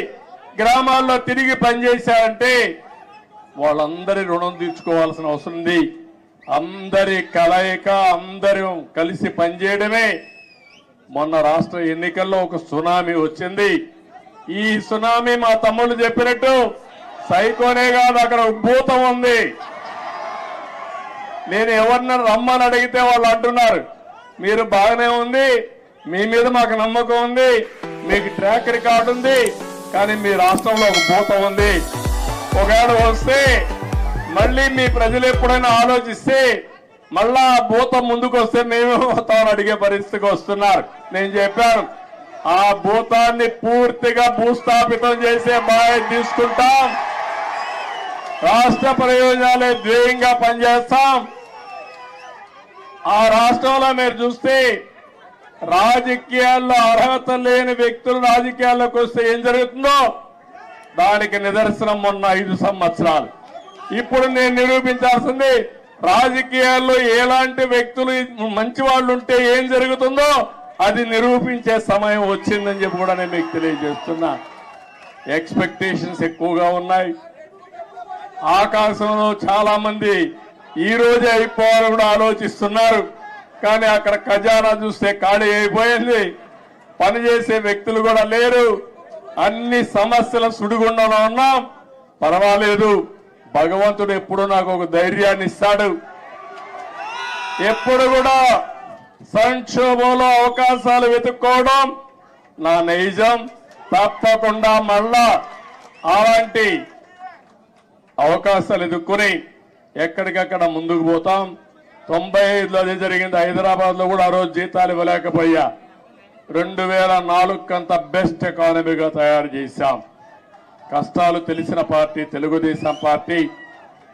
[SPEAKER 1] గ్రామాల్లో తిరిగి పనిచేశారంటే వాళ్ళందరి రుణం తీర్చుకోవాల్సిన అవసరం ఉంది. అందరి కలయిక, అందరం కలిసి పనిచేయడమే. మొన్న రాష్ట్ర ఎన్నికల్లో ఒక సునామీ వచ్చింది. ఈ సునామీ మా తమ్ముళ్ళు చెప్పినట్టు సైకోనే కాదు, అక్కడ ఉద్భూతం ఉంది. నేను ఎవరిని రమ్మని అడిగితే వాళ్ళు అంటున్నారు మీరు బాగానే ఉంది, మీ మీద మాకు నమ్మకం ఉంది, మీకు ట్రాక్ రికార్డు ఉంది, కానీ మీ రాష్ట్రంలో ఒక భూతం ఉంది. ఒకవేళ వస్తే మళ్ళీ మీ ప్రజలు ఎప్పుడైనా ఆలోచిస్తే మళ్ళా ఆ భూతం ముందుకు వస్తే మేమేమవుతామని అడిగే పరిస్థితికి వస్తున్నారు. నేను చెప్పాను ఆ భూతాన్ని పూర్తిగా భూస్థాపితం చేసే బాధ్యత తీసుకుంటాం. రాష్ట్ర ప్రయోజనాలే ధ్యేయంగా పనిచేస్తాం. ఆ రాష్ట్రంలో మీరు చూస్తే రాజకీయాల్లో అర్హత లేని వ్యక్తులు రాజకీయాల్లోకి వస్తే ఏం జరుగుతుందో దానికి నిదర్శనం మొన్న 5 సంవత్సరాలు. ఇప్పుడు నేను నిరూపించాల్సింది రాజకీయాల్లో ఎలాంటి వ్యక్తులు మంచి వాళ్ళు ఉంటే ఏం జరుగుతుందో అది నిరూపించే సమయం వచ్చిందని చెప్పి కూడా నేను మీకు తెలియజేస్తున్నా. ఎక్స్పెక్టేషన్స్ ఎక్కువగా ఉన్నాయి. ఆకాశంలో చాలా మంది ఈ రోజే అయిపోవాలని కూడా ఆలోచిస్తున్నారు. కానీ అక్కడ ఖజానా చూస్తే ఖాళీ అయిపోయింది. పనిచేసే వ్యక్తులు కూడా లేరు. అన్ని సమస్యల సుడిగుండంలో ఉన్నాం. పర్వాలేదు, భగవంతుడు ఎప్పుడు నాకు ఒక ధైర్యాన్ని ఇస్తాడు. ఎప్పుడు కూడా సంక్షోభంలో అవకాశాలు వెతుక్కోవడం నా నైజం. తప్పకుండా మళ్ళా అలాంటి అవకాశాలు ఎదుర్కొని ఎక్కడికక్కడ ముందుకు పోతాం. 95లో అదే జరిగింది. హైదరాబాద్ లో కూడా ఆ రోజు జీతాలు ఇవ్వలేకపోయా. 2004 కంత బెస్ట్ ఎకానమీగా తయారు చేశాం. కష్టాలు తెలిసిన పార్టీ తెలుగుదేశం పార్టీ,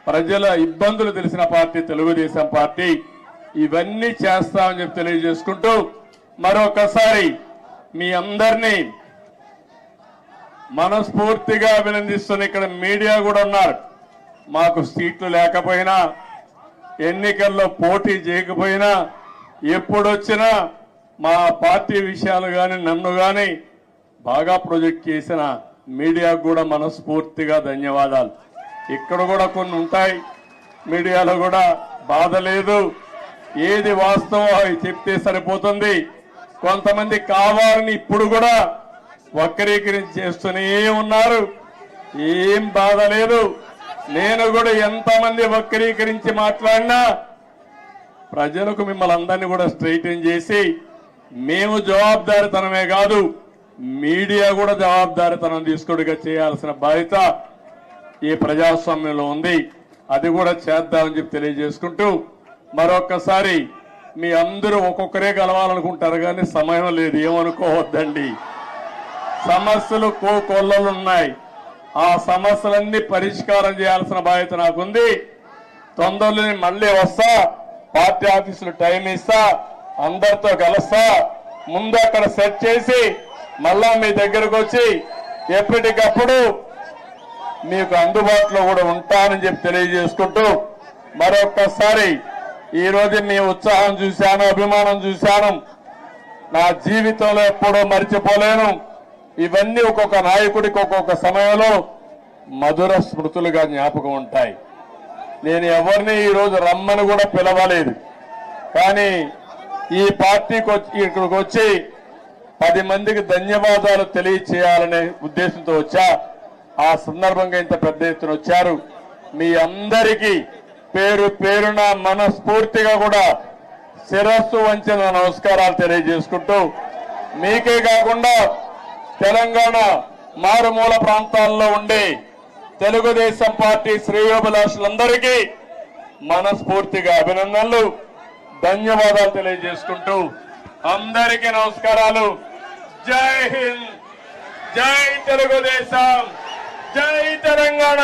[SPEAKER 1] ప్రజల ఇబ్బందులు తెలిసిన పార్టీ తెలుగుదేశం పార్టీ. ఇవన్నీ చేస్తామని చెప్పి తెలియజేసుకుంటూ మరొకసారి మీ అందరినీ మనస్ఫూర్తిగా అభినందిస్తున్న ఇక్కడ మీడియా కూడా ఉన్నారు. మాకు సీట్లు లేకపోయినా, ఎన్నికల్లో పోటీ చేయకపోయినా, ఎప్పుడొచ్చినా మా పార్టీ విషయాలు కానీ నన్ను కానీ బాగా ప్రొజెక్ట్ చేసిన మీడియాకు కూడా మనస్ఫూర్తిగా ధన్యవాదాలు. ఇక్కడ కూడా కొన్ని ఉంటాయి, మీడియాలో కూడా బాధ లేదు. ఏది వాస్తవం అవి చెప్తే సరిపోతుంది. కొంతమంది కావాలని ఇప్పుడు కూడా వక్రీకరించి చేస్తూనే ఉన్నారు. ఏం బాధ లేదు. నేను కూడా ఎంతమంది వక్రీకరించి మాట్లాడినా ప్రజలకు మిమ్మల్ని అందరినీ కూడా స్ట్రైటన్ చేసి మేము జవాబుదారీతనమే కాదు మీడియా కూడా జవాబుదారీతనం తీసుకుడిగా చేయాల్సిన బాధ్యత ఈ ప్రజాస్వామ్యంలో ఉంది. అది కూడా చేద్దామని చెప్పి తెలియజేసుకుంటూ మరొకసారి మీ అందరూ ఒక్కొక్కరే కలవాలనుకుంటారు కానీ సమయం లేదు, ఏమనుకోవద్దండి. సమస్యలు కోకొల్లలు ఉన్నాయి. ఆ సమస్యలన్నీ పరిష్కారం చేయాల్సిన బాధ్యత నాకుంది. తొందరలోనే మళ్ళీ వస్తా, పార్టీ ఆఫీసులు టైం ఇస్తా, అందరితో కలుస్తా. ముందు అక్కడ సెట్ చేసి మళ్ళా మీ దగ్గరకు వచ్చి ఎప్పటికప్పుడు మీకు అందుబాటులో కూడా ఉంటానని చెప్పి తెలియజేసుకుంటూ మరొక్కసారి ఈ రోజు మీ ఉత్సాహం చూశాను, అభిమానం చూశాను. నా జీవితంలో ఎప్పుడూ మర్చిపోలేను. ఇవన్నీ ఒక్కొక్క నాయకుడికి ఒక్కొక్క సమయంలో మధుర స్మృతులుగా జ్ఞాపకం ఉంటాయి. నేను ఎవరిని ఈరోజు రమ్మని కూడా పిలవలేదు, కానీ ఈ పార్టీకి ఇక్కడికి వచ్చి 10 మందికి ధన్యవాదాలు తెలియచేయాలనే ఉద్దేశంతో వచ్చా. ఆ సందర్భంగా ఇంత పెద్ద ఎత్తున వచ్చారు. మీ అందరికీ పేరు పేరున మనస్ఫూర్తిగా కూడా శిరస్సు వంచిన నమస్కారాలు తెలియజేసుకుంటూ మీకే కాకుండా తెలంగాణ మారుమూల ప్రాంతాల్లో ఉండే తెలుగుదేశం పార్టీ శ్రేయోభిలాషులందరికీ మనస్ఫూర్తిగా అభినందనలు, ధన్యవాదాలు తెలియజేసుకుంటూ అందరికీ నమస్కారాలు. జై హింద్, జై తెలుగుదేశం, జై తెలంగాణ.